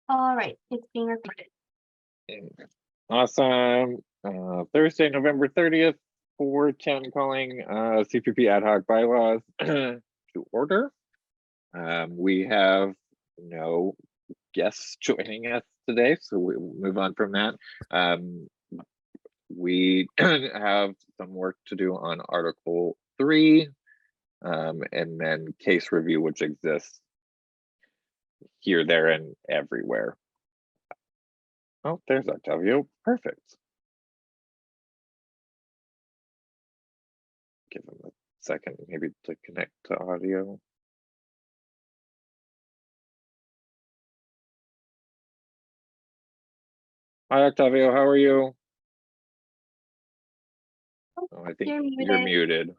All right, it's being recorded. Awesome. Thursday, November 30th, 4:10 calling CPP ad hoc bylaws to order. We have no guests joining us today, so we'll move on from that. We have some work to do on Article 3, and then case review, which exists here, there, and everywhere. Oh, there's Octavio. Perfect. Give him a second, maybe to connect to audio. Hi, Octavio. How are you? Oh, I think you're muted.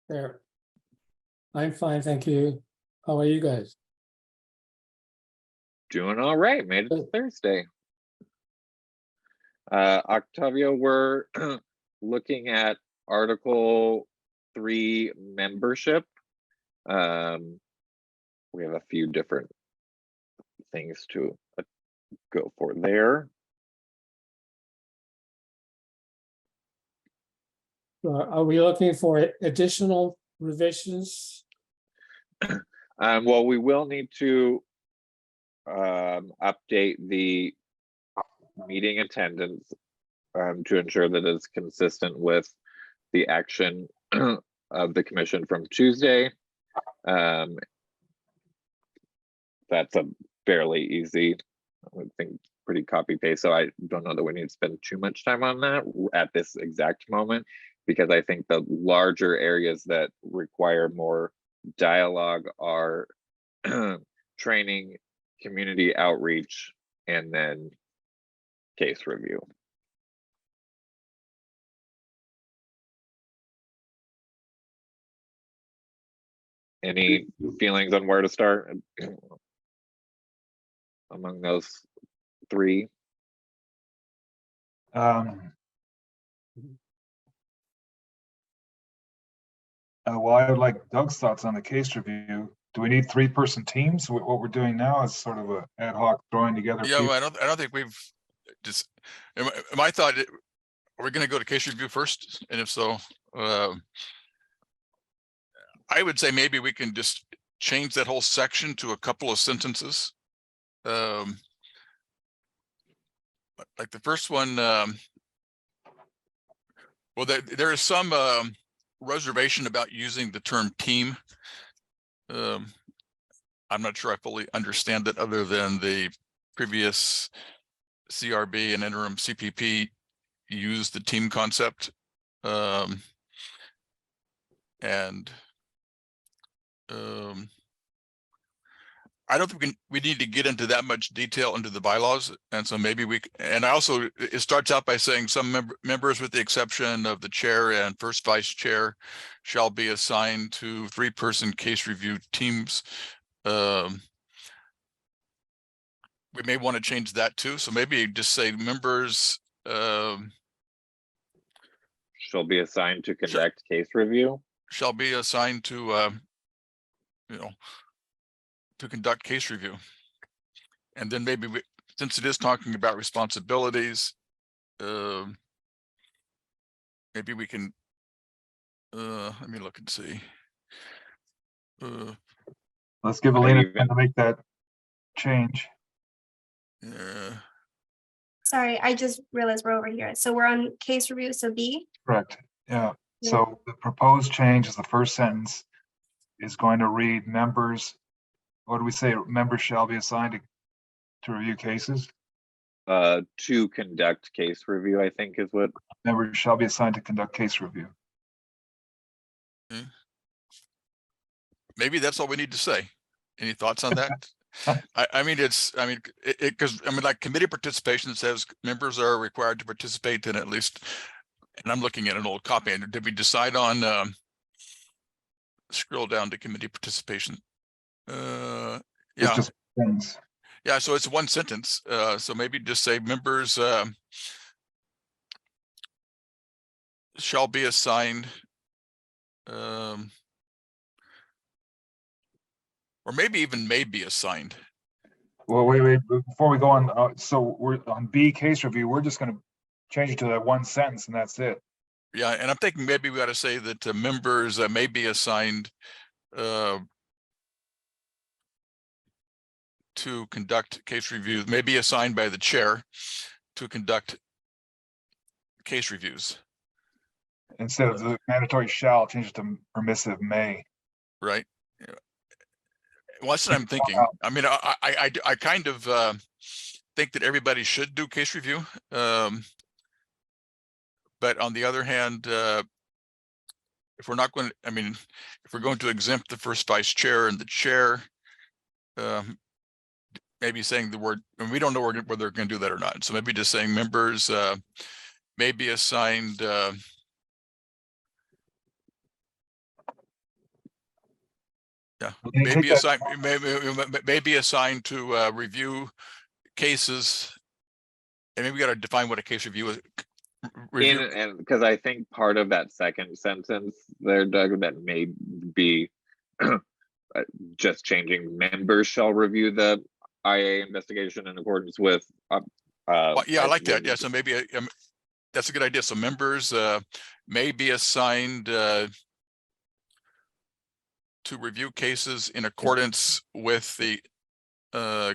There. I'm fine, thank you. How are you guys? Doing all right. Made it to Thursday. Octavio, we're looking at Article 3 membership. We have a few different things to go for there. Are we looking for additional revisions? Well, we will need to update the meeting attendance to ensure that it's consistent with the action of the commission from Tuesday. That's a fairly easy, I would think, pretty copy paste. So I don't know that we need to spend too much time on that at this exact moment, because I think the larger areas that require more dialogue are training, community outreach, and then case review. Any feelings on where to start among those three? Well, I would like Doug's thoughts on the case review. Do we need 3-person teams? What we're doing now is sort of a ad hoc throwing together. Yeah, well, I don't think we've just. My thought, are we going to go to case review first? And if so, I would say maybe we can just change that whole section to a couple of sentences. Like the first one. Well, there is some reservation about using the term team. I'm not sure I fully understand it, other than the previous CRB and interim CPP used the team concept. I don't think we need to get into that much detail into the bylaws, and so maybe and also it starts out by saying some members, with the exception of the chair and first vice chair, shall be assigned to 3-person case review teams. We may want to change that too, so maybe just say members shall be assigned to conduct case review. Shall be assigned to to conduct case review. And then maybe since it is talking about responsibilities, maybe we can let me look and see. Let's give Alina time to make that change. Sorry, I just realized we're over here. So we're on case review, so B? Correct. Yeah. So the proposed change is the first sentence is going to read members. What do we say? Members shall be assigned to review cases. To conduct case review, I think is what. Members shall be assigned to conduct case review. Maybe that's all we need to say. Any thoughts on that? Because like committee participation says members are required to participate in at least, and I'm looking at an old copy. And did we decide on scroll down to committee participation? Yeah. Yeah, so it's one sentence. So maybe just say members shall be assigned or maybe even may be assigned. Well, wait, before we go on, so we're on B, case review, we're just gonna change it to that one sentence and that's it. Yeah, and I'm thinking maybe we ought to say that members may be assigned to conduct case reviews, may be assigned by the chair to conduct case reviews, Instead of the mandatory shall, change it to permissive may. right? Yeah. Well, that's what I'm thinking. I mean, I kind of think that everybody should do case review. But on the other hand, if we're not going to, I mean, if we're going to exempt the first vice chair and the chair, maybe saying the word, and we don't know whether they're going to do that or not. So maybe just saying members may be assigned Can you take that- may be assigned to review cases. And maybe we got to define what a case review is. And because I think part of that second sentence there, Doug, that may be just changing members shall review the IA investigation in accordance with. Yeah, I like that. Yeah, so maybe that's a good idea. So members may be assigned to review cases in accordance with the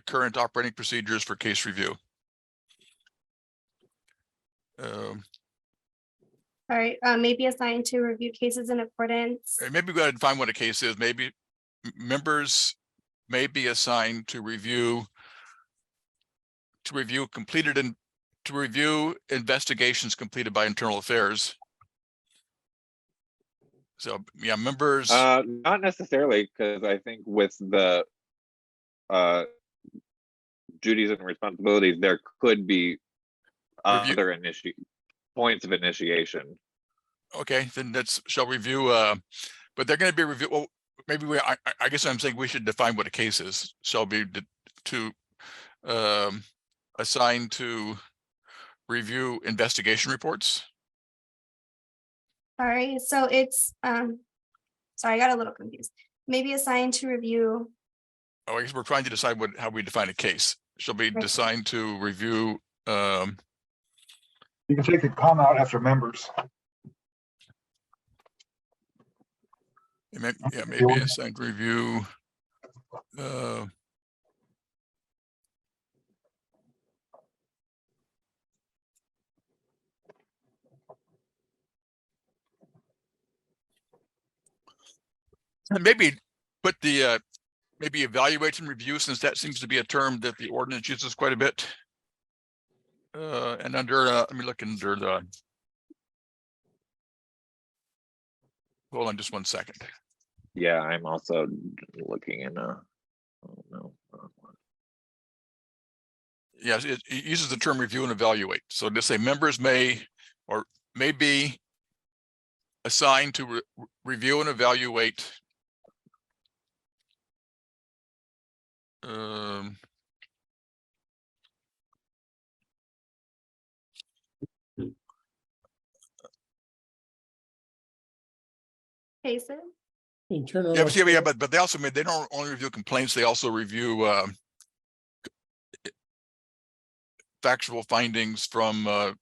current operating procedures for case review. All right, may be assigned to review cases in accordance. And maybe we got to define what a case is. Maybe members may be assigned to review completed and to review investigations completed by internal affairs. So yeah, members. Not necessarily, because I think with the duties and responsibilities, there could be other points of initiation. Okay, then that's shall review. But they're going to be review. Well, maybe I guess I'm saying we should define what a case is. Shall be to assigned to review investigation reports. All right, so it's sorry, I got a little confused. Maybe assigned to review. Oh, I guess we're trying to decide how we define a case. Shall be assigned to review. You can take the comma out after members. Yeah, maybe assigned to review. And maybe put the maybe evaluate and review, since that seems to be a term that the ordinance uses quite a bit. And under let me look under the. Hold on just 1 second. Yeah, I'm also looking in oh no. Yes, it uses the term review and evaluate. So to say members may or may be assigned to review and evaluate Cases. Internal. yeah, but they also they don't only review complaints, they also review factual findings from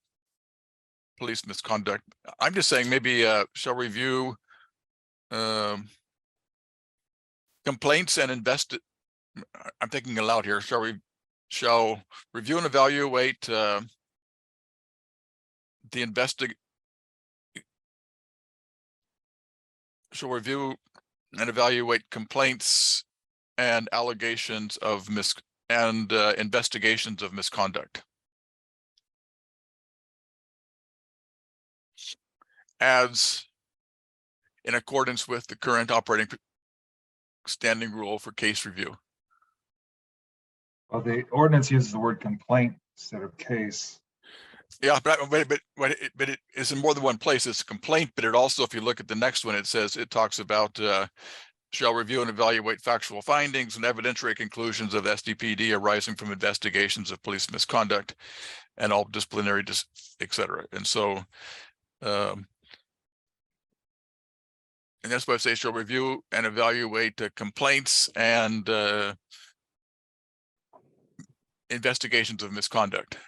police misconduct. I'm just saying maybe shall review complaints and I'm thinking aloud here. Shall review and evaluate the shall review and evaluate complaints and allegations of investigations of misconduct as in accordance with the current operating standing rule for case review. Well, the ordinance uses the word complaint instead of case. Yeah, but it is in more than one place. It's a complaint, but it also, if you look at the next one, it says it talks about shall review and evaluate factual findings and evidentiary conclusions of SDPD arising from investigations of police misconduct and all disciplinary, et cetera. And so And that's why I say shall review and evaluate complaints and investigations of misconduct.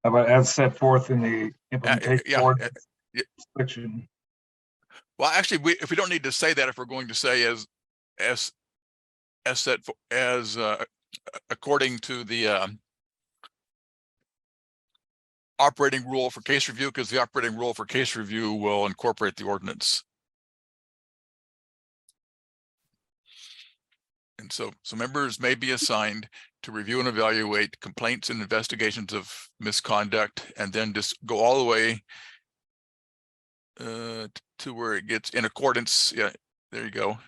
How about as set forth in the implementation yeah, board yeah. section? Well, actually, if we don't need to say that, if we're going to say as set for, as according to the operating rule for case review, because the operating rule for case review will incorporate the ordinance. And so members may be assigned to review and evaluate complaints and investigations of misconduct, and then just go all the way to where it gets in accordance. Yeah, there you go.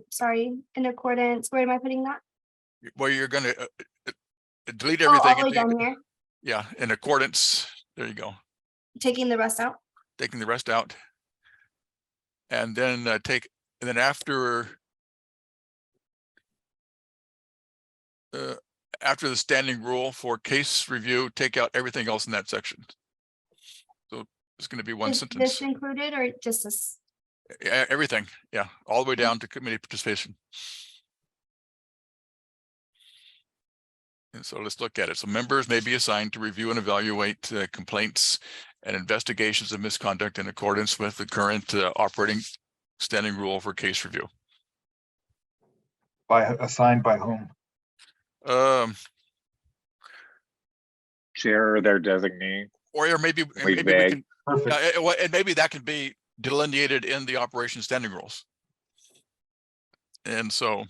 Sorry, in accordance, where am I putting that? Where you're going to delete Oh, all everything. the way down here, Yeah, in accordance. There you go. taking the rest out. Taking the rest out. And then after the standing rule for case review, take out everything else in that section. So it's going to be one Is sentence. this included or just this? Everything, yeah, all the way down to committee participation. And so let's look at it. So members may be assigned to review and evaluate complaints and investigations of misconduct in accordance with the current operating standing rule for case review. Assigned by whom? Chair or their designee. Or maybe we vague. can, Perfect. and maybe that can be delineated in the operation standing rules. And so,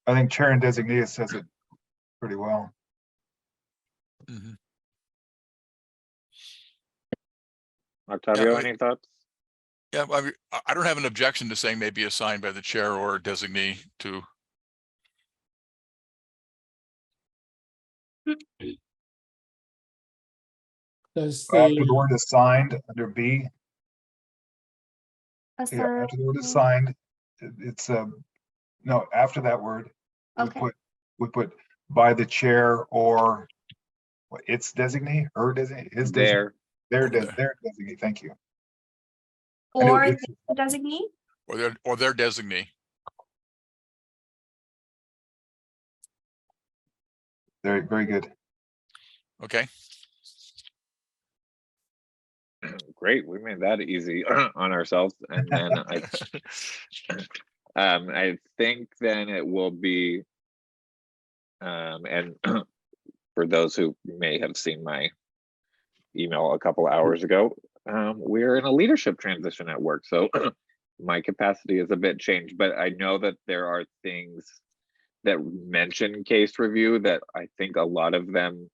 I think chair and designee says it pretty well. Octavio, Yeah, any thoughts? yeah, I don't have an objection to saying maybe assigned by the chair or designee to. Does After the the, word assigned under B, yeah, Assigned. after the word assigned, it's no, after that word, Okay. we put by the chair or what, its designee, her designee, his designee, There. their designee, thank you. I knew Or it's- the designee? Or their designee. Very, very good. Okay. Great, we made that easy on ourselves. And then I think then it will be, and for those who may have seen my email a couple hours ago, we're in a leadership transition at work. So my capacity is a bit changed, but I know that there are things that mention case review that I think a lot of them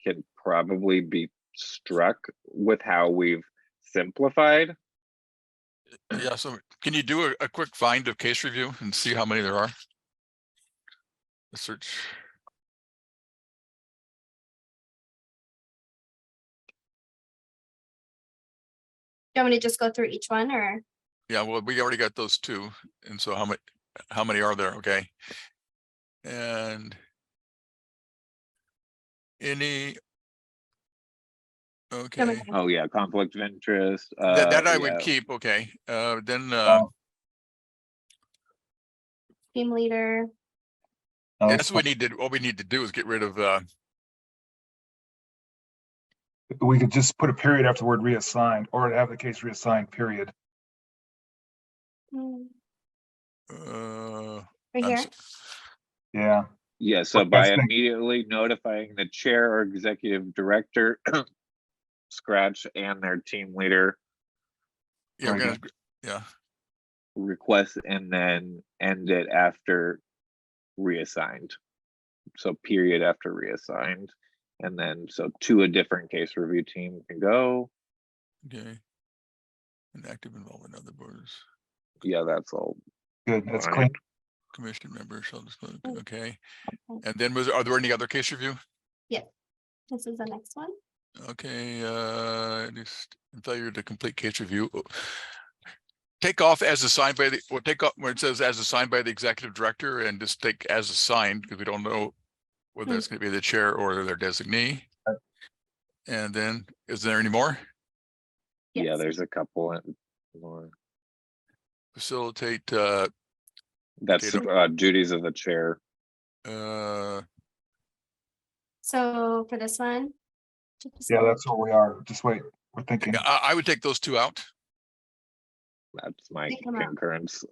can probably be struck with how we've simplified. Yeah, so can you do a quick find of case review and see how many there are? The search. Do you want me to just go through each one or? Yeah, well, we already got those two. And so how many are there? Okay. And any, okay, Oh yeah, conflict of interest. that I yeah. would keep. Okay. Then Team leader? No, that's what we need to do is get rid of we could just put a period after the word reassigned or have the case reassigned, period. Hmm, uh Right I'm here? so- Yeah, Yeah, so What by best thing? immediately notifying the chair or executive director, scratch, and their team leader yeah, we're Very gonna, yeah. request, and then end it after reassigned. So period after reassigned. And then so to a different case review team can go. Okay. An active involvement in other boards, Yeah, that's all. good. That's fine. clean. commission members shall disclose. Mm. Okay. Okay. And then are there any other case review? This is the next one. Okay, just failure to complete case review. Take off as assigned by the, or take off where it says as assigned by the executive director and just take as assigned because we don't know whether it's going to be the chair or their designee. And then is there any more? Yeah, Yes. there's a couple more. Facilitate, That's Okay. duties of the chair. So for this one. Yeah, that's what we are. Just wait, we're thinking. I would take those two out. That's my Take 'em out. concurrence.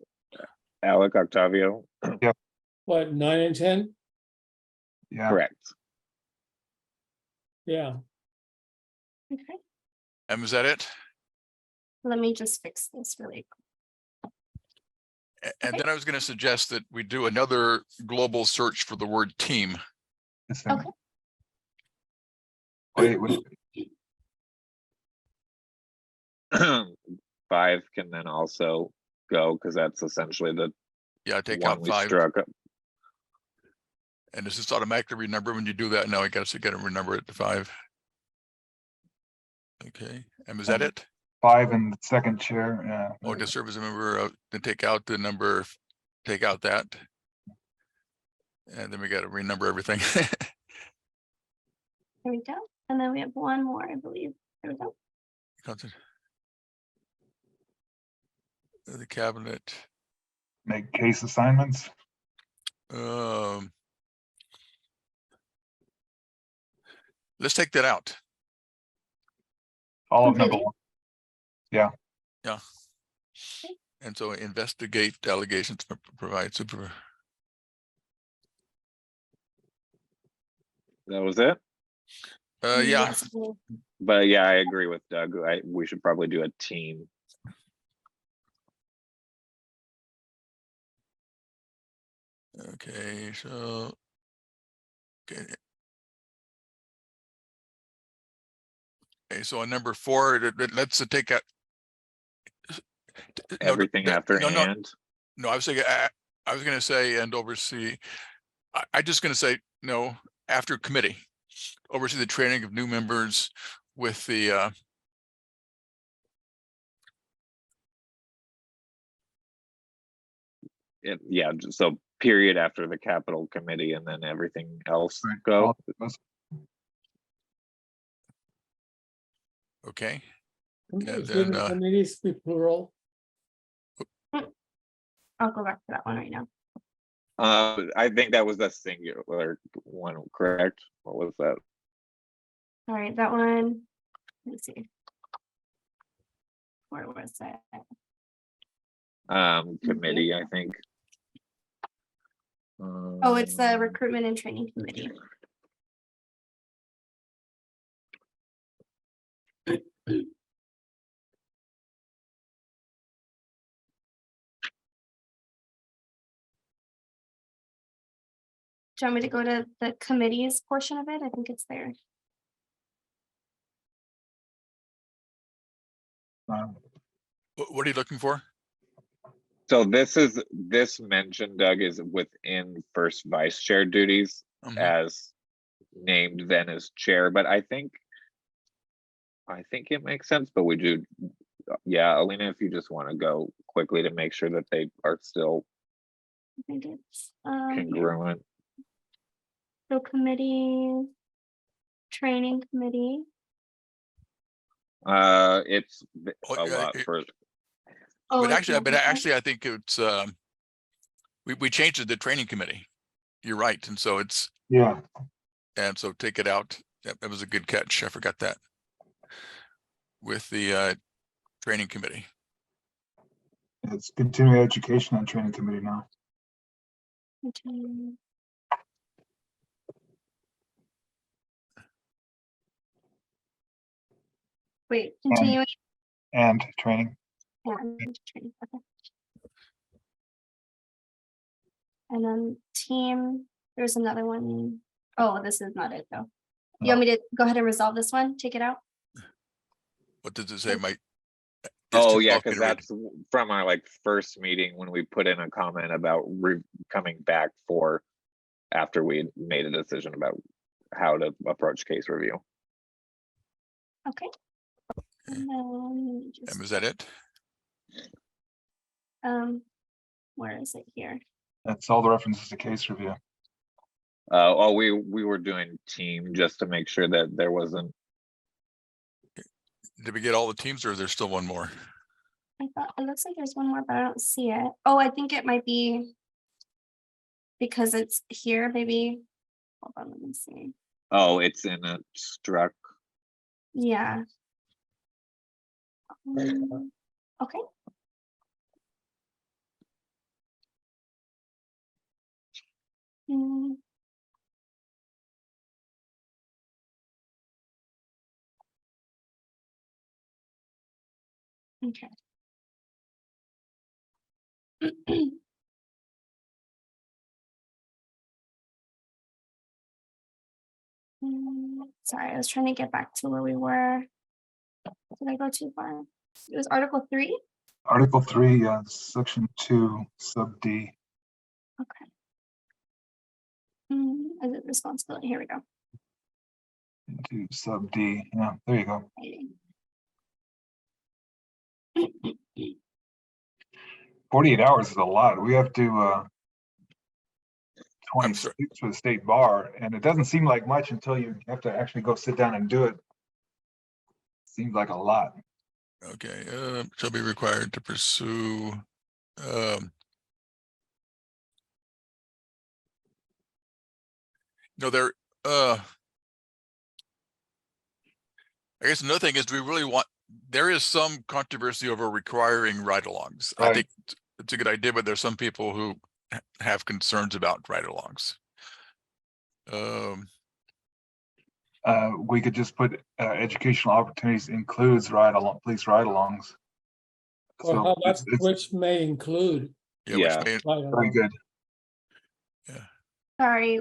Alec, Octavio, What, 9 and 10? Yeah, correct. Yeah, Okay, And was that it? let me just fix this really. And Okay. then I was gonna suggest that we do another global search for the word team. this thing. Okay. Wait, 5 can then also go because that's essentially the Yeah, take one out we 5. struck. And does this automatically renumber when you do that? No, I guess you gotta renumber it to 5. Okay, and was that it? 5 in the second chair, yeah. Or to serve as a member of, to take out the number, take out that. And then we gotta renumber everything. There we go. And then we have one more, I believe. There we go. The cabinet, Make case assignments. let's take that out. All of number Completely? 1. Yeah. And so investigate allegations, provide super. That was it. Yeah, Yes, please. But yeah, I agree with Doug. We should probably do a team. okay, so. Okay. Okay, so on number 4, let's take out. Everything after no, and. No, I was saying, I was gonna say and oversee. I just gonna say, no, after committee, oversee the training of new members with the, Yeah, so period after the capital committee and then everything else Right. go. All of those. okay, Should then, the committees be plural? I'll go back to that one right now. I think that was the singular one, correct? What was that? All right, that one. Let's see. Where was that? Committee, I think. Oh, it's the recruitment and training committee. Do you want me to go to the committees portion of it? I think it's there. what are you looking for? So this mention, Doug, is within first vice chair duties Mhm. as named then as chair, but I think it makes sense, but we do, yeah, Alina, if you just want to go quickly to make sure that they are still I think it's here. congruent. So committee, training committee. It's Oh, a yeah, lot for, Oh, But it's actually, number 10? I think it's, we changed it to training committee. You're right, and so it's, Yeah, and so take it out. That was a good catch. I forgot that. With the, training committee. it's continuing education and training committee now. Continue. Wait, continuing. And training. And training, okay. And then team, there's another one. Oh, this is not it though. You want me to go ahead and resolve this one? Take it out? What does it say? Okay. It's oh too yeah, small for me because to read. that's from our first meeting when we put in a comment about coming back for after we made a decision about how to approach case review. Okay. And then just, And was that it? where is it here? That's all the references to case review. We were doing team just to make sure that there wasn't. Did we get all the teams or is there still one more? I thought, it looks like there's one more, but I don't see it. Oh, I think it might be because it's here, maybe. Hold on, let me see. Oh, it's in a struck. Yeah. Okay. Mm. Okay. Sorry, I was trying to get back to where we were. Did I go too far? It was Article 3? Article 3, Section 2, sub D. Okay. Is it responsibility? Here we go. Into sub D. Yeah, there you go. 48 hours is a lot. We have to 26 for the state bar, and it doesn't seem like much until you have to actually go sit down and do it. Seems like a lot. Okay, shall be required to pursue. No, there, I guess another thing is, do we really want, there is some controversy over requiring ride-alongs. I Right. think it's a good idea, but there's some people who have concerns about ride-alongs. We could just put educational opportunities includes police ride-alongs. Or So how about it's which may include. Yeah, Yeah. which may, very good. Sorry,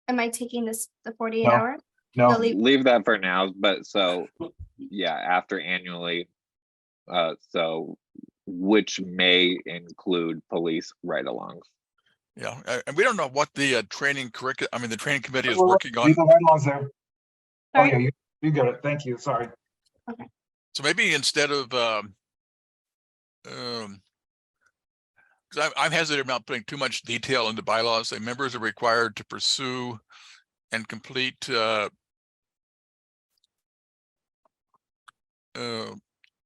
am I taking this the 48 No. hour? No, No, leave- Leave that for now, but so, yeah, after annually. So which may include police ride-alongs. yeah, and we don't know what the training curriculum, I mean, the training committee is Well, working on. leave the ride-alongs there. Oh, Sorry? yeah, you got it. Thank you. Sorry. So maybe instead of, because I'm hesitant about putting too much detail into bylaws. Say members are required to pursue and complete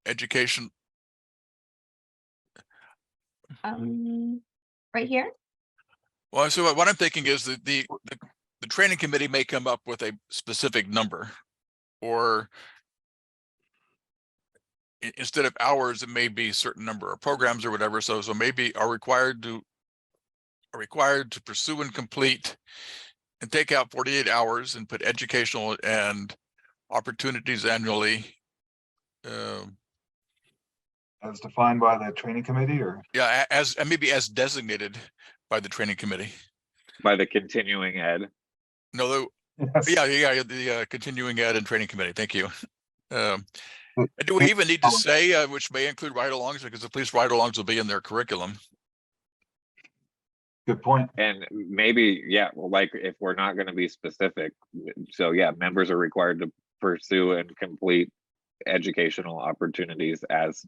education. Right here? Well, so what I'm thinking is that the training committee may come up with a specific number, or instead of hours, it may be a certain number of programs or whatever. So maybe are required to pursue and complete, and take out 48 hours and put educational and opportunities annually. As defined by the training committee, or? Yeah, as maybe as designated by the training committee. By the continuing ed. No, Yes. yeah, the continuing ed and training committee. Thank you. But- Do we even need to say which may include ride-alongs, because the police ride-alongs will be in their curriculum? Good point. And maybe, yeah, well, like if we're not going to be specific, so yeah, members are required to pursue and complete educational opportunities as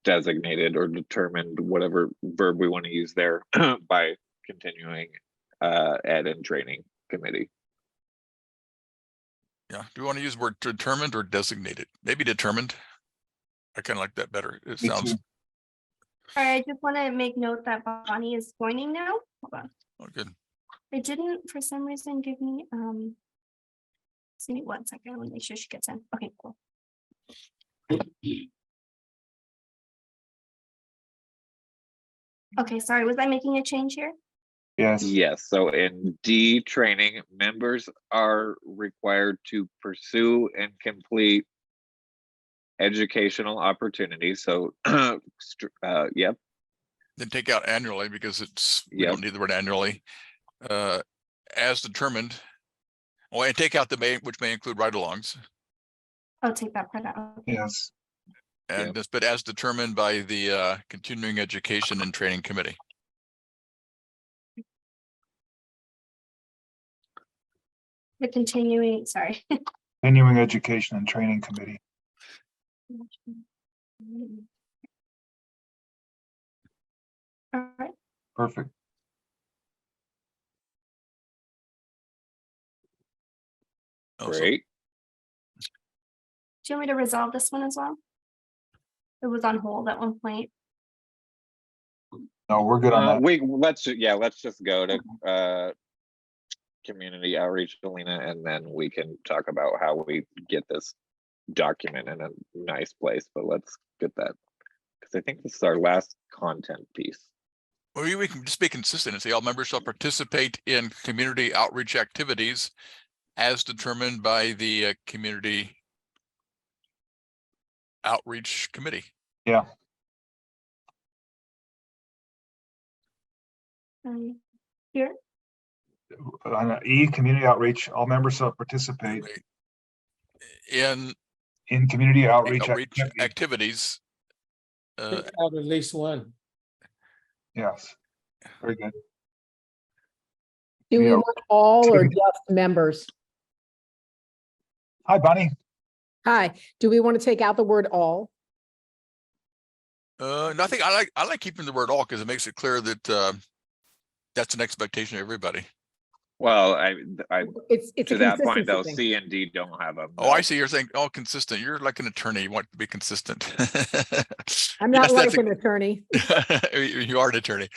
designated or determined, whatever verb we want to use there, by continuing ed and training committee. Yeah, do we want to use the word determined or designated? Maybe determined. I kind of like that better. It Me sounds too. All right, I just want to make note that Bonnie is joining now. Hold on. oh, good. It didn't, for some reason, give me, just give me 1 second. I want to make sure she gets in. Okay, cool. Okay, sorry, was I making a change here? Yes. Yes, so in D training, members are required to pursue and complete educational opportunities. So, yep, Then take out annually, because we Yep. don't need the word annually. As determined. Oh, and take out which may include ride-alongs, I'll take that part out. Okay. Yes. and Yep. just, but as determined by the continuing education and training committee. The continuing, sorry. Continuing education and training committee. All right. Perfect. Also, great. Do you want me to resolve this one as well? It was on hold at one point. No, we're good on that. Let's just go to community outreach, Alina, and then we can talk about how we get this document in a nice place, but let's get that. Because I think this is our last content piece. Well, we can just be consistent and say all members shall participate in community outreach activities as determined by the community outreach committee. Yeah, Here, on E, community outreach, all members shall participate In in community outreach outreach activities. activities. Take out at least one. Yes, very good. Do we Yeah. want all or Two. just members? Hi, Bunny. Hi, do we want to take out the word all? Nothing. I like keeping the word all because it makes it clear that that's an expectation of everybody. Well, I It's a to that point though, consistency thing. C and D don't have a. Oh, I see. You're saying, oh, consistent. You're like an attorney. You want to be consistent. I'm not Yes, like that's an attorney. you are an attorney.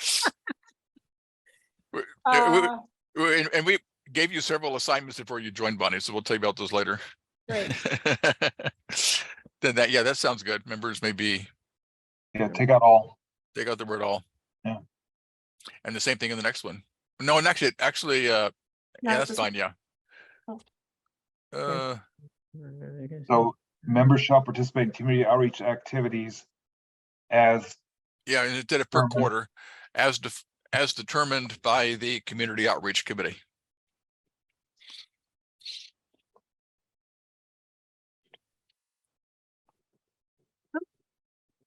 And we gave you several assignments before you joined, Bonnie, so we'll tell you about those later. Great. Then that sounds good. Members may be, Yeah, take out all. take out the word all. Yeah. And the same thing in the next one. No, and actually, yeah, that's fine, yeah. Oh. So members shall participate in community outreach activities as, Yeah, and instead of per Mhm. quarter, as determined by the community outreach committee.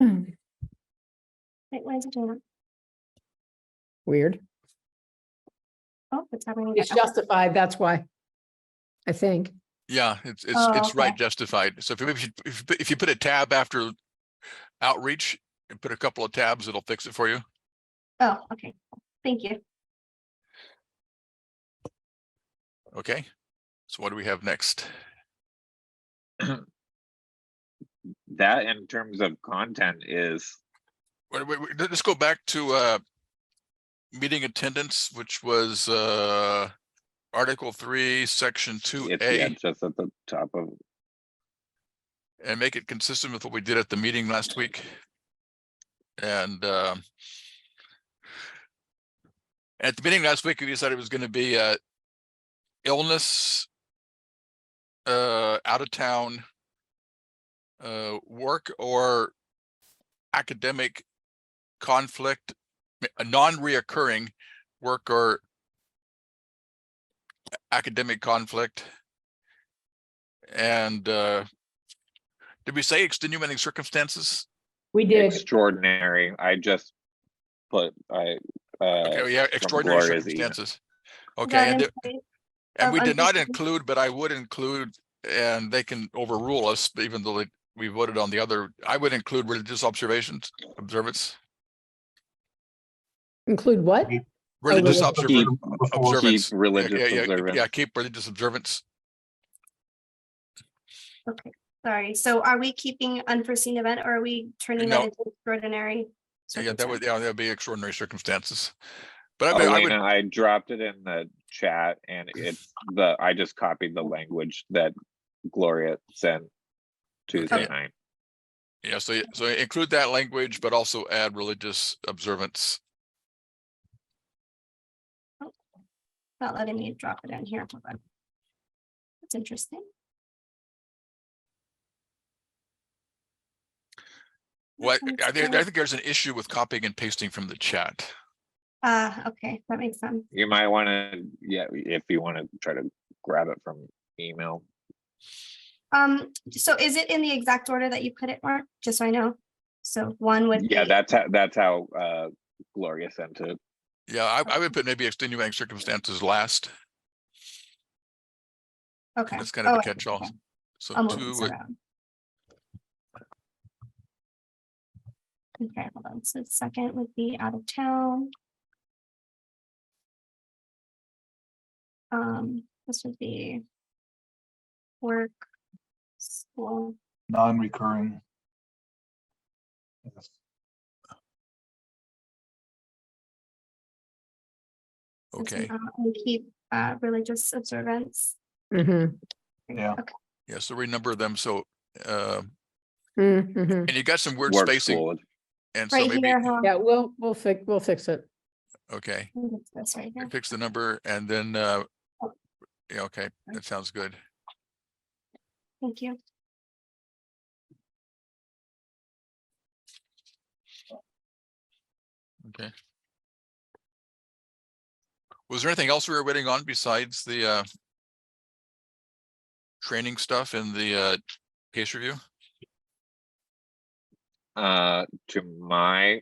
wait, why is it doing that? Weird. Oh, it's happening It's again. justified, that's why. I think. Yeah, it's Oh, right okay. justified. So if you put a tab after outreach and put a couple of tabs, it'll fix it for you. Oh, okay. Thank you. Okay. So what do we have next? That in terms of content is, Let's go back to meeting attendance, which was Article 3, Section it's 2A, just at the top of, and make it consistent with what we did at the meeting last week. And at the meeting last week, we decided it was going to be illness, out of town, work or academic conflict, a non-reoccurring work or academic conflict. And did we say extenuating circumstances? We did. extraordinary. I just put, Okay, yeah, from extraordinary Gloria's email. circumstances. Is Okay, that and in place and of we did not unforeseen- include, but I would include, and they can overrule us, even though we voted on the other. I would include religious observance. Include what? Keep- Religious religious observance. Keep religious Yeah, observance. keep religious observance. Okay, sorry. So are we keeping unforeseen event or are we turning No. that into extraordinary? Yeah, circumstance? that'd be extraordinary circumstances. But I would, Elena, I dropped it in the chat and I just copied the language that Gloria sent Tuesday Okay. night. yeah, so include that language, but also add religious observance. Not letting me drop it in here. Hold on. That's interesting. What That I sounds think there's an issue with copying and pasting from the chat. okay, that makes sense. You might want to, yeah, if you want to try to grab it from email. So is it in the exact order that you put it, Mark? Just so I know. So one would Yeah, be, that's how Gloria sent it. Yeah, I would put maybe extenuating circumstances last. okay. That's kind of Oh, a catch-all. okay. So I'll move this 2, around. Okay, hold on. So second would be out of town. This would be work, school, non-recurring. Yes. Okay, And keep religious observance. Mm-hmm. Yeah. Okay. yeah, so renumber them, so, Mm-hmm. and you got some word Works spacing, forward. and so Right maybe, here, huh? Yeah, we'll fix it. okay, I think it's this right here. fix the number, and then, yeah, okay, that sounds good. Thank you. Okay. Was there anything else we were waiting on besides the training stuff and the case review? To my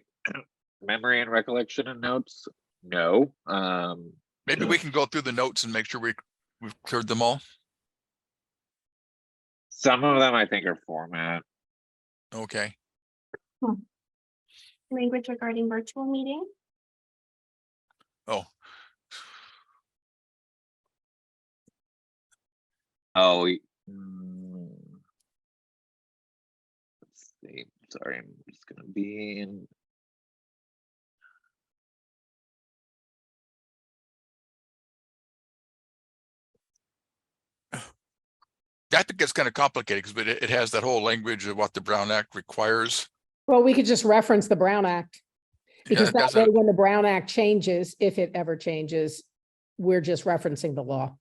memory and recollection and notes, no. Maybe we can go through the notes and make sure we've cleared them all. Some of them I think are format. Okay, Language regarding virtual meeting. oh, Oh, let's see. Sorry, I'm just gonna be in. that gets kind of complicated because it has that whole language of what the Brown Act requires. Well, we could just reference the Brown Act. Yeah, Because it that way, doesn't, when the Brown Act changes, if it ever changes, we're just referencing the law.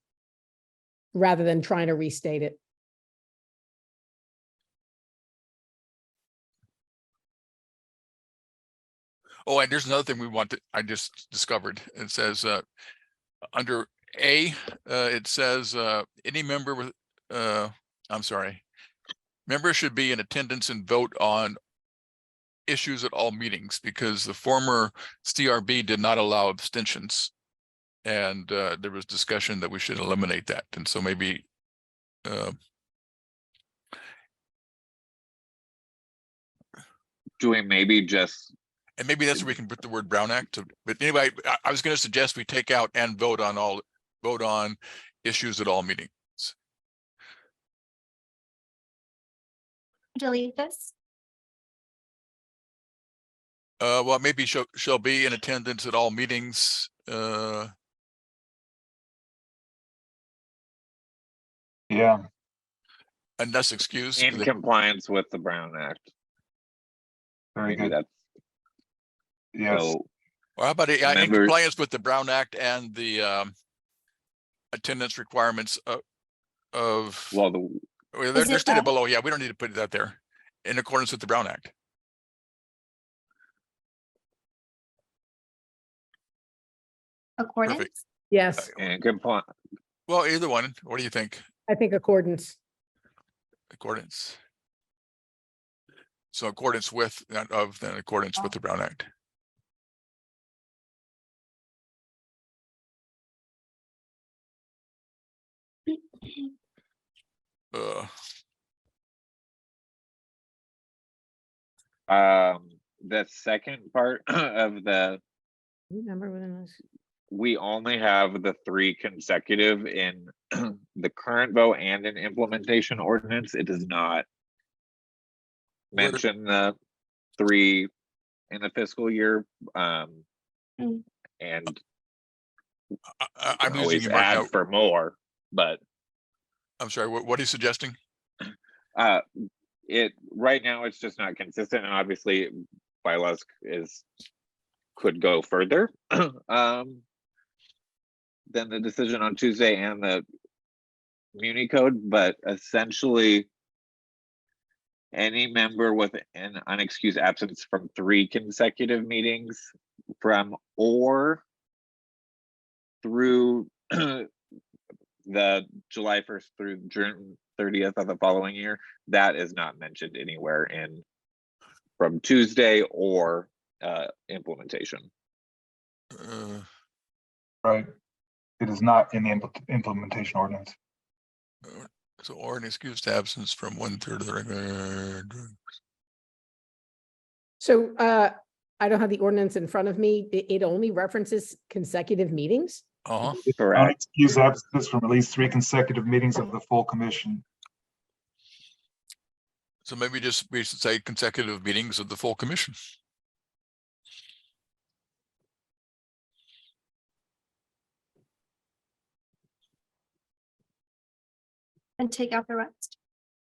Rather than trying to restate it. oh, and there's another thing we want to, I just discovered. It says, under A, it says, any member with, I'm sorry. Members should be in attendance and vote on issues at all meetings because the former CRB did not allow abstentions. And there was discussion that we should eliminate that. And so maybe Do we maybe just and maybe that's where we can put the word Brown Act to, but anyway, I was going to suggest we take out and vote on issues at all meetings. Delete this. Well, maybe shall be in attendance at all meetings. Yeah. Unless excused. in compliance with the Brown Act? Very Maybe good. that's Yes. so. Or how about in Members- compliance with the Brown Act and the attendance requirements of, Well, well, Is they're it stated that? below. Yeah, we don't need to put that there. In accordance with the Brown Act. Accordance. Yes, in compli Well, either one. What do you think? I think accordance. Accordance. So accordance with, not of, then accordance with the Brown Act. Uh, the second part of the, Remember within this. we only have the 3 consecutive in the current vote and in implementation ordinance. It does not Where- mention the 3 in the fiscal year. Mm. And I'm losing always you, Mark. add Now, for more, but I'm sorry, what are you suggesting? it right now it's just not consistent, and obviously bylaws could go further than the decision on Tuesday and the Muni code, but essentially any member with an unexcused absence from 3 consecutive meetings from or through the July 1st through June 30th of the following year, that is not mentioned anywhere in from Tuesday or implementation. Right. It is not in the implementation ordinance. So or an excused absence from 1/3 of the regular. So I don't have the ordinance in front of me. It only references consecutive meetings. Correct. Unexcused absences from at least 3 consecutive meetings of the full commission. So maybe just, we should say consecutive meetings of the full commission. And take out the rest.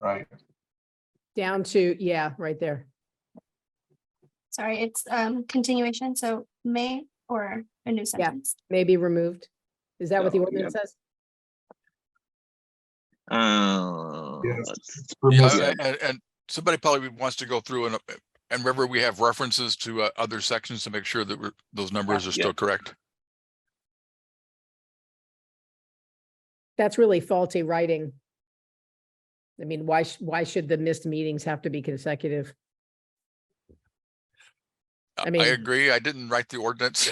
Right. Down to, yeah, right there. Sorry, it's continuation, so may or a new sentence. Maybe removed. Is that what the No, ordinance says? Yes. Let's- It's permissive. Yeah, and somebody probably wants to go through and remember, we have references to other sections to make sure that those numbers are still correct. That's really faulty writing. I mean, why should the missed meetings have to be consecutive? I mean- I agree. I didn't write the ordinance.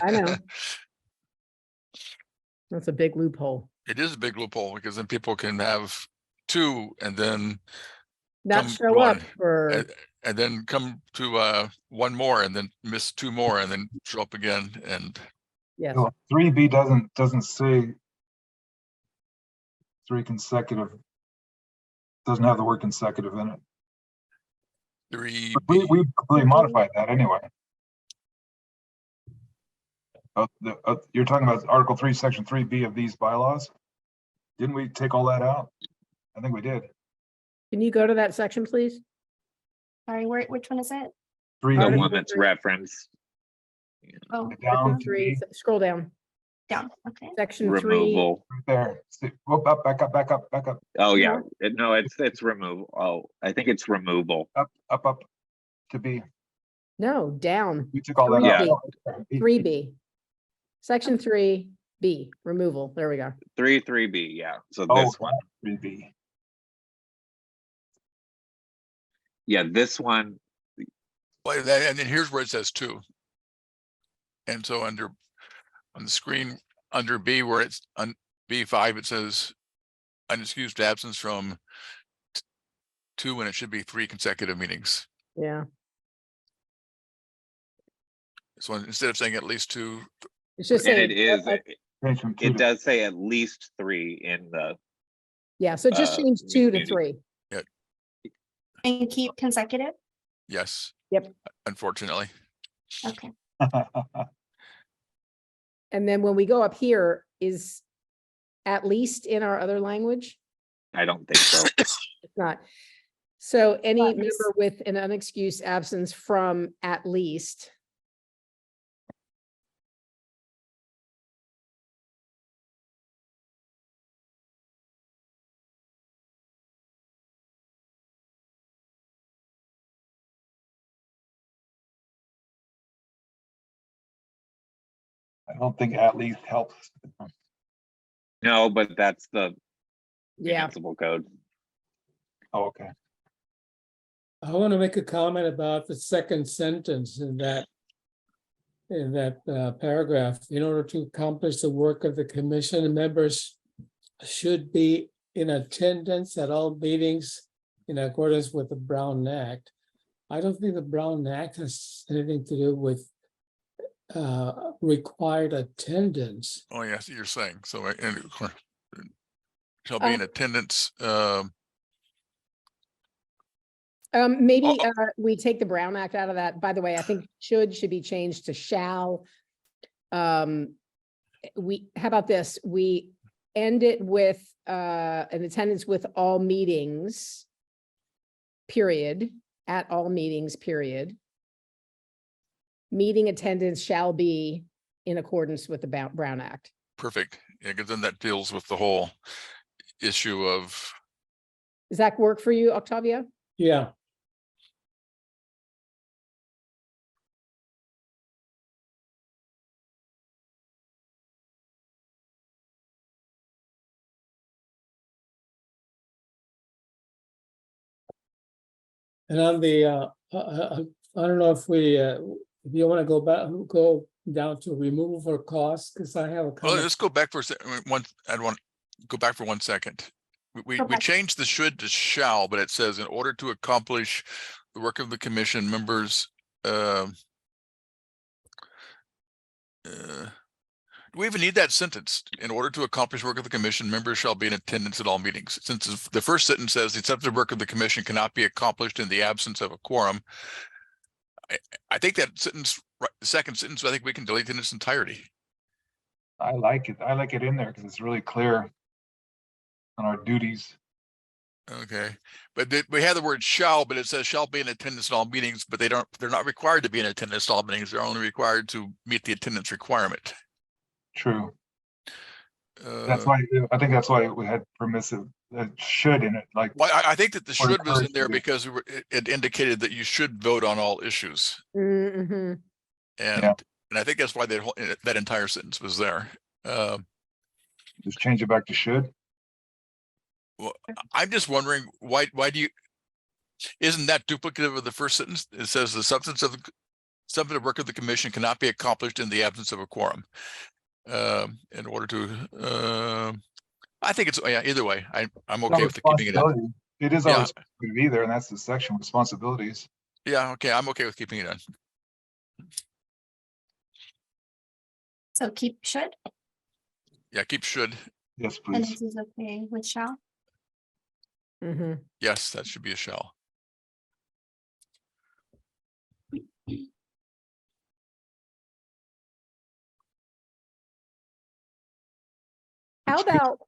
I know. That's a big loophole. It is a big loophole because then people can have two and then Not Come show up one, for, and then come to one more and then miss two more and then show up again. And yes, No, 3B doesn't say three consecutive. Doesn't have the word consecutive in it. three, We completely modified that anyway. You're talking about Article 3, Section 3B of these bylaws? Didn't we take all that out? I think we did. can you go to that section, please? Sorry, which one is it? The 3B one that's referenced, Oh, down to Three, B, scroll down, down, okay. section three. removal. right there. See, whoop, up, back up, back up, back up, Oh, yeah, no, it's removal. Oh, I think it's removal. up to B. No, down, We took all that Yeah. out. three B. Section 3B, removal, there we go. 3B, yeah, so Oh, this one, 3B. yeah, this one, and then here's where it says two. And so on the screen, under B, where it's on B5, it says unexcused absence from 2, and it should be 3 consecutive meetings. Yeah, So instead of saying at least 2, it's just and saying. it is, Change from 2 it to does say at least 3 in the, Yeah, so just change 2 to meeting. 3. And keep consecutive, yes. Yep. Unfortunately. okay. And then when we go up here, is at least in our other language? I don't think so. It's not. So any At member least. with an unexcused absence from at least. I don't think at least helps. No, but that's the Yeah, municipal code. Oh, okay. I want to make a comment about the second sentence in that paragraph. In order to accomplish the work of the commission, members should be in attendance at all meetings in accordance with the Brown Act. I don't think the Brown Act has anything to do with required attendance. Oh, yes, you're saying so. And shall be in attendance. maybe we take the Brown Act out of that. By the way, I think should be changed to shall. How about this? We end it with an attendance with all meetings, period, at all meetings, period. Meeting attendance shall be in accordance with the Brown Act. Perfect. Yeah, because then that deals with the whole issue of, Does that work for you, Octavia? Yeah. And on the, I don't know if if you want to go down to removal for cost, because I have a well, comment. let's go back for a second. I'd want to go back for 1 second. We Go back. changed the should to shall, but it says in order to accomplish the work of the commission, members Do we even need that sentence? In order to accomplish work of the commission, members shall be in attendance at all meetings. Since the first sentence says the accepted work of the commission cannot be accomplished in the absence of a quorum. I think that sentence, the second sentence, I think we can delete in its entirety. I like it. I like it in there because it's really clear on our duties. Okay, but we have the word shall, but it says shall be in attendance at all meetings, but they're not required to be in attendance at all meetings. They're only required to meet the attendance requirement. True. That's why, I think that's why we had permissive, should in it, like, Well, I think that the Or should was in encouraged there to be. because it indicated that you should vote on all issues. Mhm. And I think that's why that entire sentence was there. just change it back to should. Well, I'm just wondering why do you, isn't that duplicative of the first sentence? It says the substantive work of the commission cannot be accomplished in the absence of a quorum. In order to, I think it's, yeah, either way, I'm okay with keeping it in. Responsibility. It is Yeah. our responsibility there, and that's the section, responsibilities. Yeah, okay, I'm okay with keeping it in. So keep should, Yeah, keep should. Yes, and please. this is okay with shall. Mhm. Yes, that should be a shall. How Which makes- about,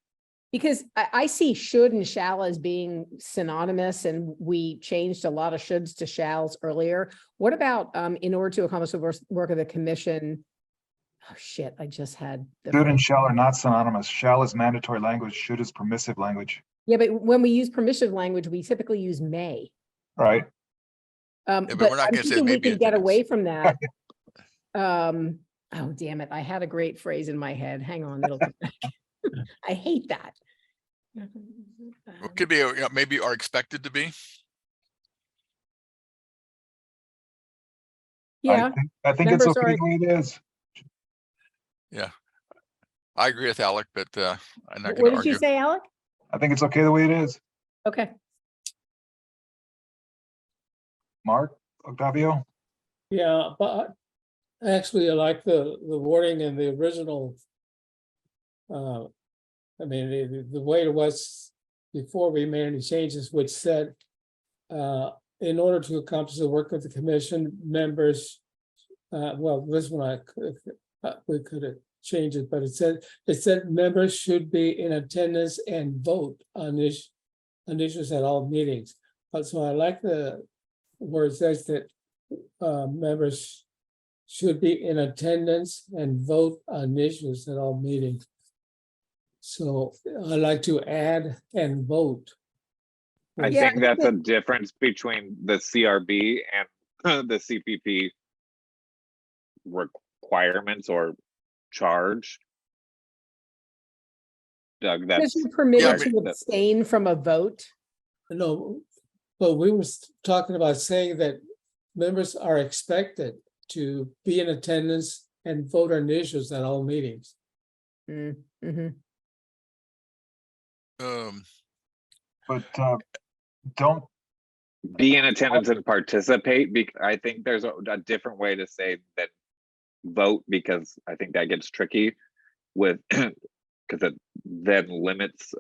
because I see should and shall as being synonymous, and we changed a lot of shoulds to shalls earlier. What about, in order to accomplish the work of the commission? Oh, shit, I just had. the Should and phrase. shall are not synonymous. Shall is mandatory language, should is permissive language, Yeah, but when we use permissive language, we typically use may. right? but But we're not I'm gonna say thinking may we be can get attendance. away from that. Oh, damn it. I had a great phrase in my head. Hang on, it'll come back. I hate that. It could be, maybe are expected to be. Yeah, I think it's members okay are- the way it is. Yeah. I agree with Alec, but I'm not what gonna did argue. you say, Alec? I think it's okay the way it is. Okay. Mark, Octavio? Yeah, but actually, I like the wording in the original. I mean, the way it was before we made any changes, which said, in order to accomplish the work of the commission, members, well, this one we could have changed it, but it said members should be in attendance and vote on issues at all meetings. So I like where it says that members should be in attendance and vote on issues at all meetings. So I like to add and vote. I Yeah, think that's a difference between the CRB and the CPP requirements or charge. Doug, Because that's, you're permitted Yeah, to abstain from a vote. No, but we were talking about saying that members are expected to be in attendance and vote on issues at all meetings. Mm-hmm. But don't, be in attendance and participate. I think there's a different way to say that vote, because I think that gets tricky with, because it then limits,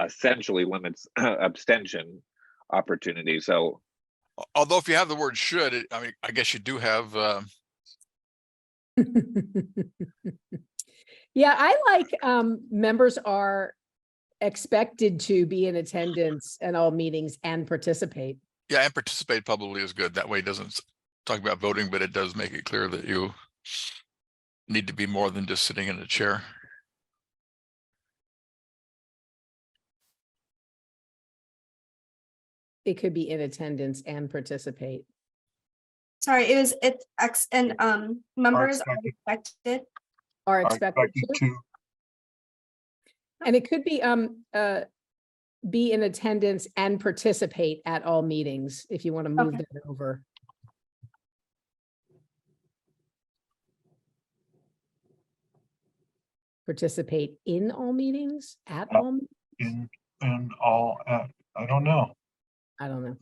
essentially limits abstention opportunity. So Although if you have the word should, I mean, I guess you do have, Yeah, I like members are expected to be in attendance at all meetings and participate. yeah, and participate probably is good. That way it doesn't talk about voting, but it does make it clear that you need to be more than just sitting in a chair. It could be in attendance and participate. Sorry, it's X and members are expected. expected. Are are expected expected to, to, and it could be in attendance and participate at all meetings, if you want to move Okay. that over. Participate in all meetings, at Oh. all, in all, I don't know. I don't know.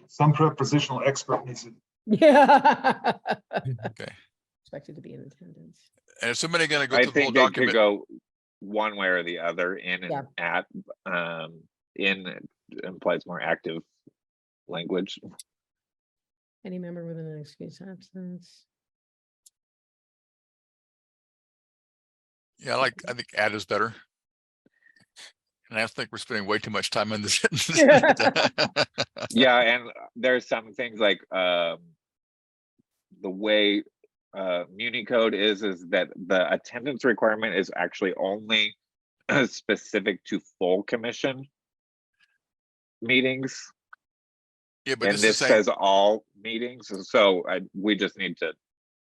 Some prepositional expert needs it. Yeah. Okay. expected to be in attendance. And is somebody gonna go I through the whole think it could document? go one way or the other, in and Yeah. at, in implies more active language. Any member with an excused absence. Yeah, I think add is better. And I think we're spending way too much time on this. Yeah, and there's some things like, the way Muni code is that the attendance requirement is actually only specific to full commission meetings, Yeah, but and this is this saying, says all meetings, so we just need to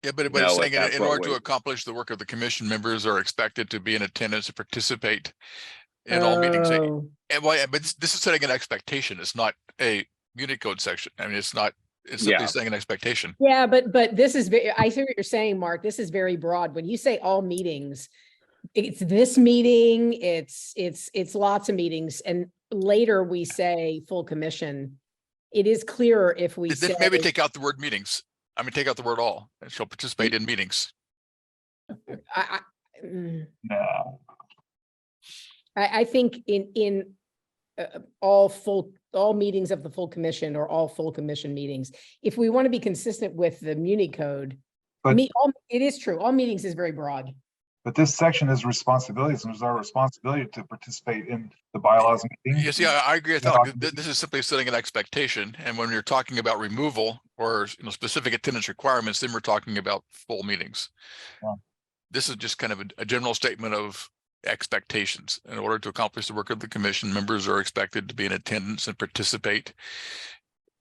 yeah, but it's know saying if that's in what order to we. accomplish the work of the commission, members are expected to be in attendance and participate in all meetings. Oh, And why, but this is setting an expectation. It's not a Unicode section. I mean, it's simply Yeah. setting an expectation. yeah, but this is, I see what you're saying, Mark. This is very broad. When you say all meetings, it's this meeting, it's lots of meetings. And later we say full commission. It is clearer if we say. Maybe take out the word meetings. I mean, take out the word all, and shall participate in meetings. No, I think in all meetings of the full commission or all full commission meetings, if we want to be consistent with the Muni code, But- it is true. All meetings is very broad. but this section is responsibilities, and it's our responsibility to participate in the bylaws meeting. Yes, yeah, I agree. I Yeah, thought this is simply setting an expectation. And when you're talking about removal or specific attendance requirements, then we're talking about full meetings. Yeah. This is just kind of a general statement of expectations. In order to accomplish the work of the commission, members are expected to be in attendance and participate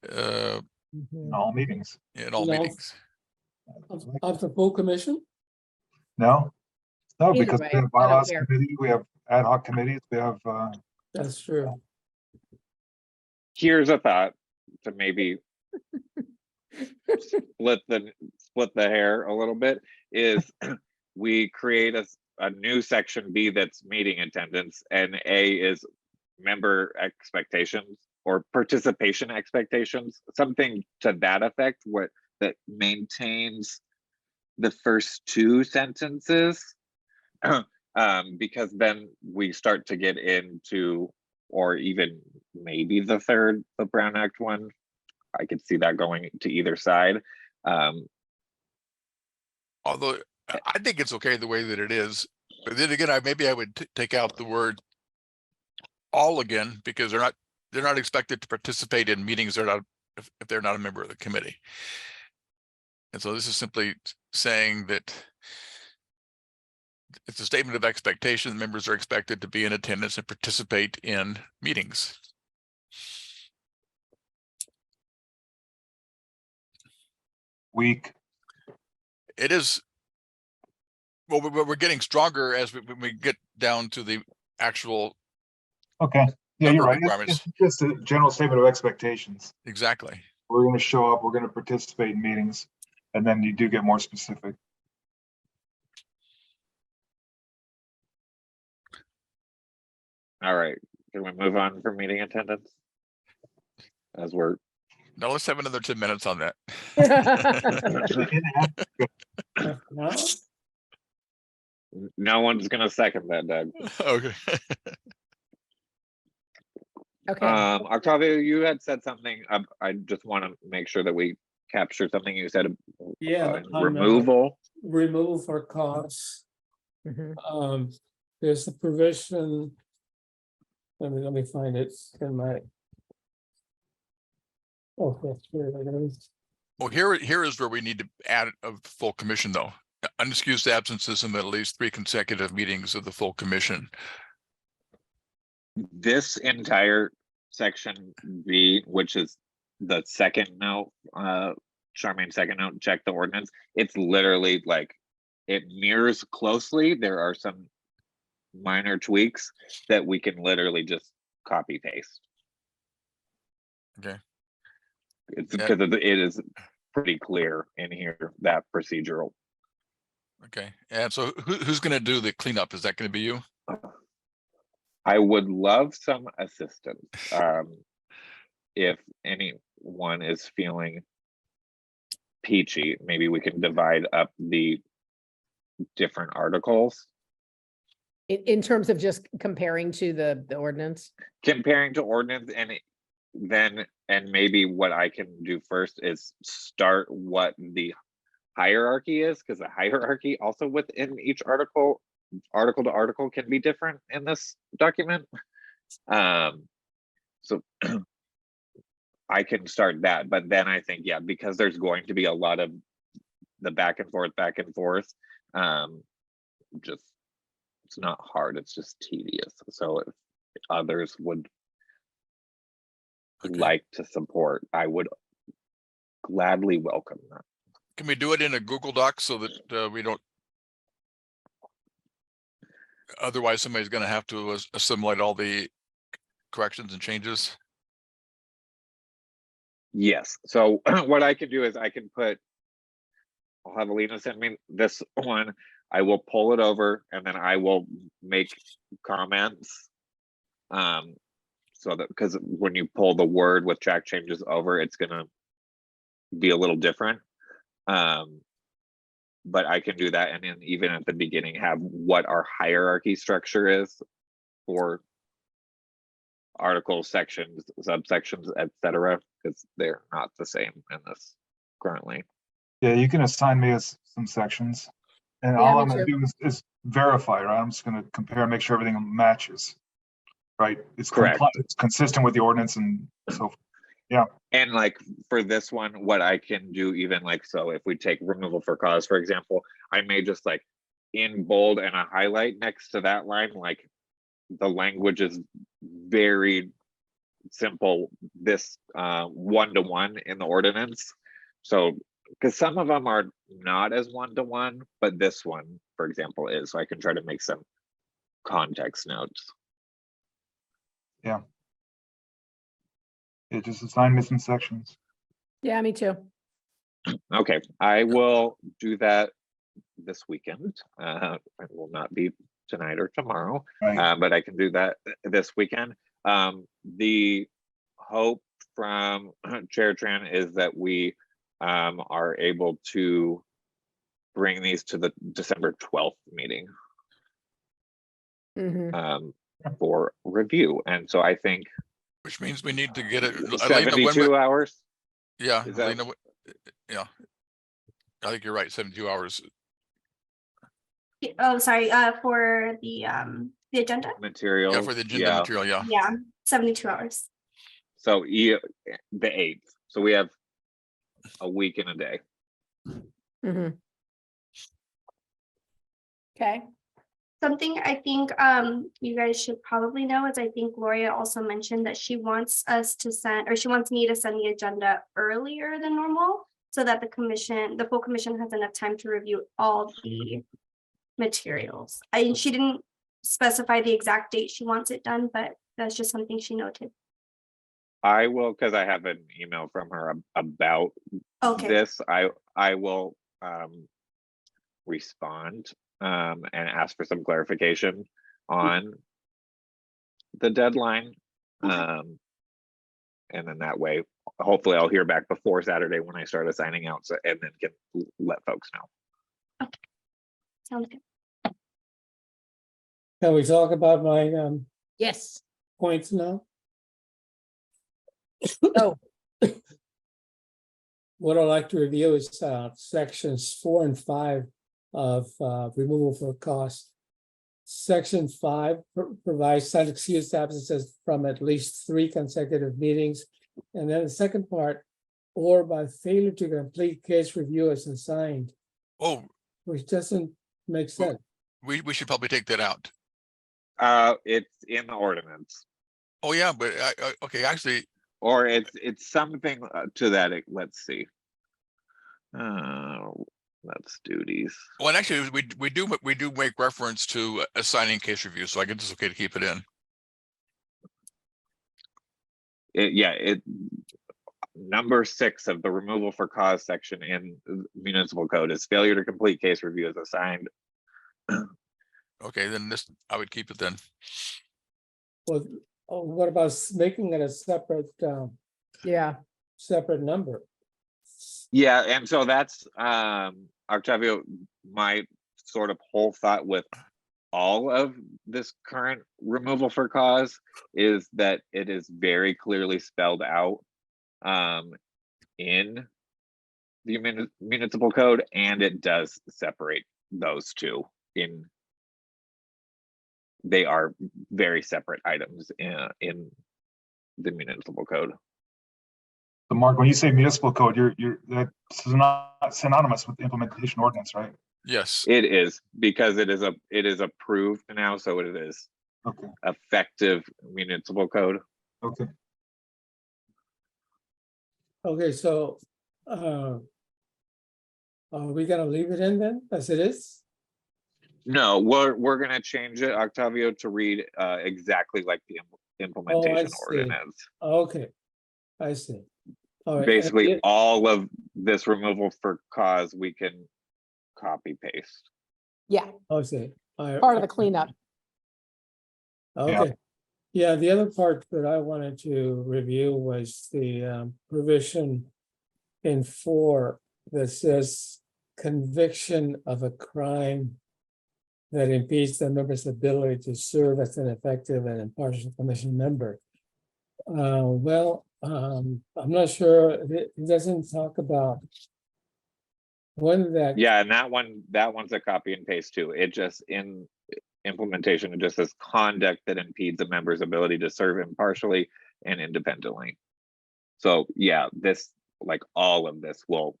In all meetings. in all No. meetings. Of the full commission? No, no, Either because way, we have I don't bylaws care. committee, we have ad hoc committees, we have, That's true. Here's a thought to maybe split the hair a little bit, is we create a new section B that's meeting attendance, and A is member expectations or participation expectations, something to that effect, that maintains the first two sentences. Because then we start to get into, or even maybe the third, the Brown Act one, I could see that going to either side. Although I think it's okay the way that it is. But then again, maybe I would take out the word all again, because they're not expected to participate in meetings if they're not a member of the committee. And so this is simply saying that it's a statement of expectation. Members are expected to be in attendance and participate in meetings. week. It is, well, we're getting stronger as we get down to the actual, Okay, yeah, Number you're right. requirements. It's just a general statement of expectations. exactly. We're gonna show up, we're gonna participate in meetings, and then you do get more specific. All right, can we move on from meeting attendance? As we're, Now let's have another 10 minutes on that. No? no one's gonna second that, Doug. Okay. Okay, Octavio, you had said something, I just want to make sure that we capture something you said. Yeah, on, Removal. remove for costs. mhm. There's the provision. Let me find it in my. Oh, that's here it is. Well, here is where we need to add a full commission, though. Unexcused absences in at least 3 consecutive meetings of the full commission. This entire section B, which is the second note, Charmaine second note, check the ordinance. It's literally like, it mirrors closely. There are some minor tweaks that we can literally just copy paste. Okay. It's Yeah. because it is pretty clear in here, that procedural. Okay. And so who's going to do the cleanup? Is that going to be you? I would love some assistance. If anyone is feeling peachy. Maybe we can divide up the different articles. In terms of just comparing to the ordinance? Comparing to ordinance and maybe what I can do first is start what the hierarchy is, because the hierarchy also within each article to article can be different in this document. So I can start that, but then I think, yeah, because there's going to be a lot of the back and forth, just, it's not hard, it's just tedious. So if others would Okay. like to support, I would gladly welcome that. Can we do it in a Google Doc so that we don't? Otherwise, somebody's gonna have to assimilate all the corrections and changes. Yes, so what I can do is I can I'll have Alina send me this one, I will pull it over and then I will make comments. So that, because when you pull the word with track changes over, it's gonna be a little different. But I can do that, and then even at the beginning have what our hierarchy structure is for articles, sections, subsections, etc., because they're not the same in this currently. Yeah, you can assign me as some sections. And Yeah, all me I'm gonna too. do is verify, right? I'm just gonna compare, make sure everything matches. Right? It's Correct. it's consistent with the ordinance and so, And like for this one, what I can do, even like, so if we take removal for cause, for example, I may just like in bold and a highlight next to that line, like the language is very simple, this 1-to-1 in the ordinance. So, because some of them are not as 1-to-1, but this one, for example, is, so I can try to make some context notes. it just assign me some sections. Yeah, me too. Okay, I will do that this weekend. It will not be tonight or tomorrow, Right. but I can do that this weekend. The hope from Chair Tran is that we are able to bring these to the December 12th meeting Mhm. for review. And so I think Which means we need to get it. Alina, 72 hours. yeah, Is that- Alina, yeah. I think you're right, 72 hours. Oh, sorry, for the agenda, Material. Yeah, for the agenda material, yeah. yeah, 72 hours. So the 8th. So we have a week and a day. Mhm. Okay. Something I think you guys should probably know is I think Gloria also mentioned that she wants us to send, or she wants me to send the agenda earlier than normal, so that the full commission has enough time to review all the materials. She didn't specify the exact date she wants it done, but that's just something she noted. I will, because I have an email from her about Okay, this. I will respond and ask for some clarification on the deadline. And then that way, hopefully I'll hear back before Saturday when I start assigning out, so, and then can let folks know. sounds good. Can we talk about my Yes. points now? Oh, What I'd like to review is sections 4 and 5 of removal for cost. Section 5 provides such excused absences from at least 3 consecutive meetings. And then the second part, or by failure to complete case review as assigned, Oh, which doesn't make sense. we should probably take that out. It's in the ordinance, Oh, yeah, but okay, actually, or it's something to that. Let's see. That's duties. well, and actually, we do make reference to assigning case review, so I guess it's okay to keep it in. Number 6 of the removal for cause section in municipal code is failure to complete case review as assigned. Okay, then this, I would keep it then. Well, what about making it a separate yeah. separate number? Yeah, and so that's Octavio, my sort of whole thought with all of this current removal for cause is that it is very clearly spelled out in the municipal code, and it does separate those two in, they are very separate items in the municipal code. So Mark, when you say municipal code, that's not synonymous with implementation ordinance, right? Yes, It is, because it is approved now, so it is Okay, effective municipal code. okay. Okay, so, are we gonna leave it in then, as it is? No, we're gonna change it, Octavio, to read exactly like the implementation see. ordinance. Okay, I see. All right. and Basically, it- all of this removal for cause, we can copy paste. Yeah, I see. All right. part of the cleanup. Okay. Yeah, the other part that I wanted to review was the provision in 4 that says conviction of a crime that impedes the member's ability to serve as an effective and impartial commission member. I'm not sure, it doesn't talk about when that. Yeah, and that one's a copy and paste too. It just, in implementation, it just says conduct that impedes a member's ability to serve impartially and independently. So yeah, this, like all of this will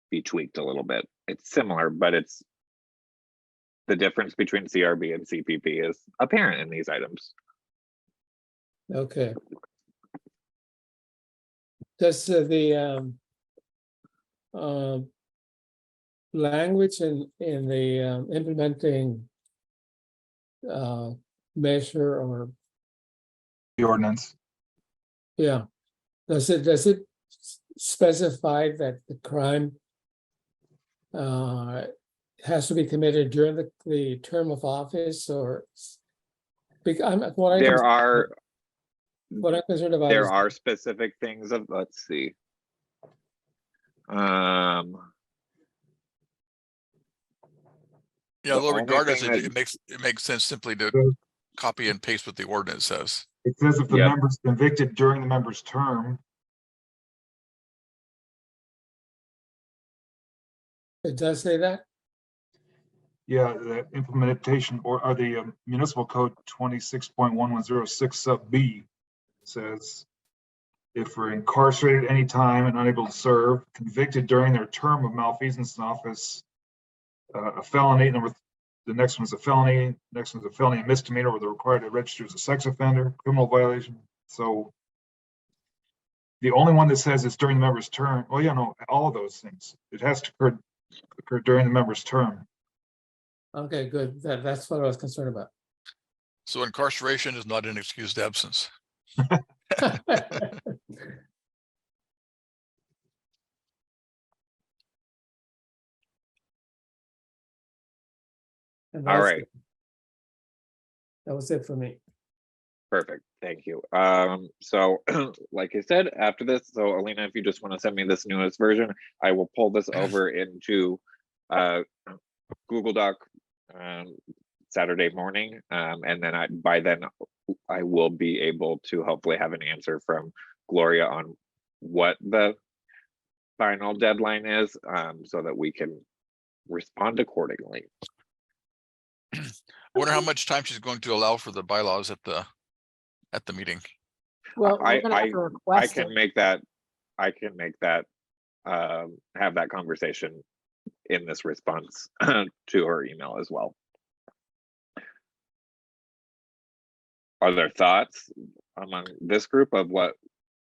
be tweaked a little bit. It's similar, but it's, the difference between CRB and CPP is apparent in these items. Okay. Does language in the implementing measure, or The ordinance. yeah, does it specify that the crime has to be committed during the term of office, or what There are I'm concerned about is specific things of, let's see. yeah, The although only regardless, thing that- it makes sense simply to copy and paste what the ordinance says. It says if the Yep. member's convicted during the member's term, it does say that. yeah, the implementation or the municipal code 26.1106 sub B says if we're incarcerated any time and unable to serve, convicted during their term of malfeasance in office, a felony, the next one's a felony, next one's a felony and misdemeanor, where they're required to register as a sex offender, criminal violation. So the only one that says it's during the member's term, well, yeah, no, all of those things, it has to occur during the member's term. Okay, good. That's what I was concerned about. So incarceration is not an excused absence. And All that's right. it. That was it for me. Perfect, thank you. So like I said, after this, so Alina, if you just want to send me this newest version, I will pull this over into Google Doc Saturday morning. And then by then I will be able to hopefully have an answer from Gloria on what the final deadline is, so that we can respond accordingly. I wonder how much time she's going to allow for the bylaws at the meeting. Well, I- we're gonna have to I request it. can make that, have that conversation in this response to her email as well. Are there thoughts among this group of what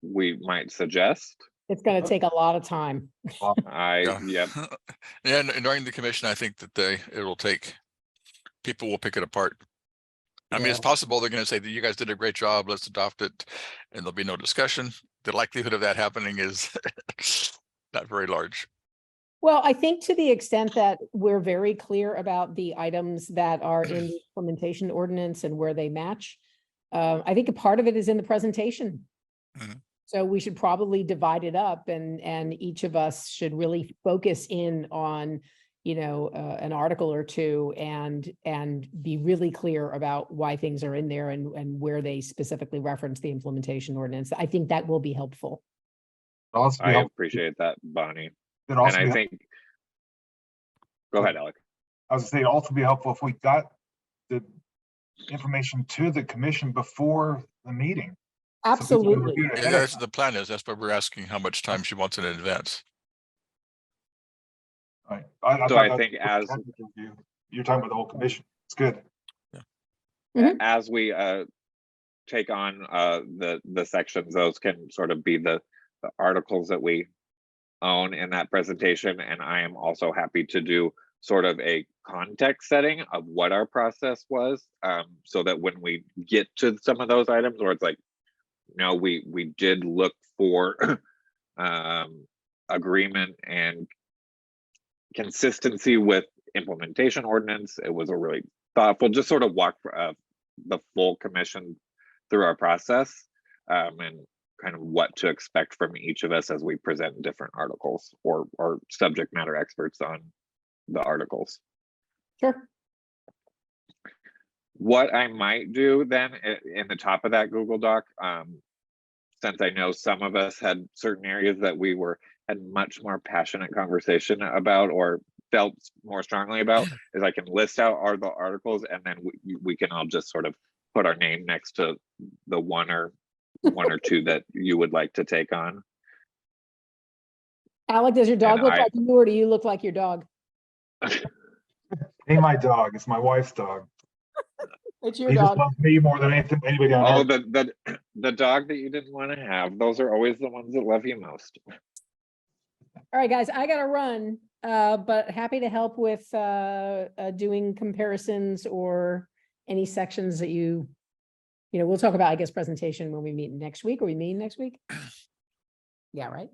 we might suggest? It's gonna take a lot of time. Yep, Yeah, and during the commission, I think that it'll take, people will pick it apart. I mean, it's Yeah. possible they're gonna say that you guys did a great job, let's adopt it, and there'll be no discussion. The likelihood of that happening is not very large. Well, I think to the extent that we're very clear about the items that are in the implementation ordinance and where they match. I think a part of it is in the presentation. Mhm. So we should probably divide it up and each of us should really focus in on, you know, an article or two and be really clear about why things are in there and where they specifically reference the implementation ordinance. I think that will be helpful. It'd also be I helpful- appreciate that, Bonnie. it'd And also I be- think, go ahead, Alec. I was gonna say, it'd also be helpful if we got the information to the commission before the meeting. so people can Absolutely. review it Yeah, ahead of that's time. the plan is. That's why we're asking how much time she wants in advance. Right. So thought I that think was as- technical review. You're talking about the whole commission. It's good. Mhm. As we take on the sections, those can sort of be the articles that we own in that presentation. And I am also happy to do sort of a context setting of what our process was, so that when we get to some of those items where it's like, no, we did look for agreement and consistency with implementation ordinance. It was a really thoughtful, just sort of walk the full commission through our process, and kind of what to expect from each of us as we present different articles or subject matter experts on the articles. Sure. What I might do then in the top of that Google Doc, since I know some of us had certain areas that we had much more passionate conversation about or felt more strongly about, is I can list out the articles and then we can all just sort of put our name next to the one or two that you would like to take on. Alec, does your dog And look I- like you or do you look like your dog? Hey, my dog. It's my wife's dog. It's your He just dog. loves me more than anything, anybody on Oh, earth. the dog that you didn't want to have, those are always the ones that love you most. All right, guys, I gotta run, but happy to help with doing comparisons or any sections that you know, we'll talk about, I guess, presentation when we meet next week. Are we meeting next week? Yeah, right?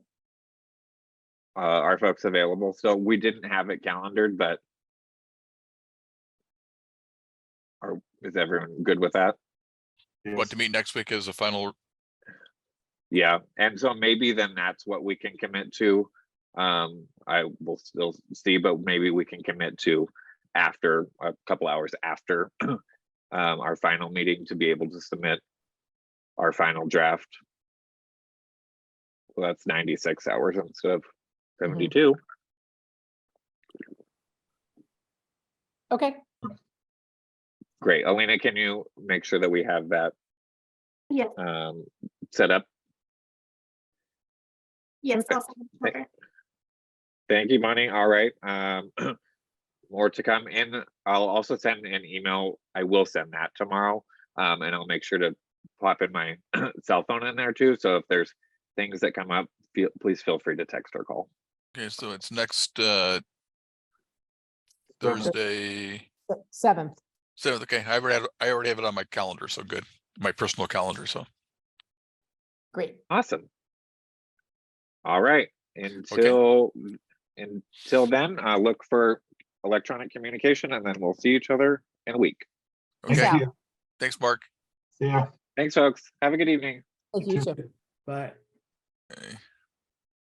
Are folks available? So we didn't have it calendared, but is everyone good with that? What Yes. to meet next week is a final. Yeah, and so maybe then that's what we can commit to. I will still see, but maybe we can commit to after a couple hours after our final meeting to be able to submit our final draft. Well, that's 96 hours instead of 72. Okay, Great. Alina, can you make sure that we have that Yes, set up? yes. Okay. I'll send it over. Thank you, Bonnie. All right. More to come in. I'll also send an email. I will send that tomorrow. And I'll make sure to pop in my cell phone in there too. So if there's things that come up, please feel free to text or call. Okay, so it's next Thursday, 7th. 7th. Okay, I already have it on my calendar, so good. My personal calendar, so. Great. Awesome. All right. Until then, look for electronic communication and then we'll see each other in a week. Peace Okay, out. you. thanks, Mark. See ya. Thanks, folks. Have a good evening. Thank you too. Bye. Okay.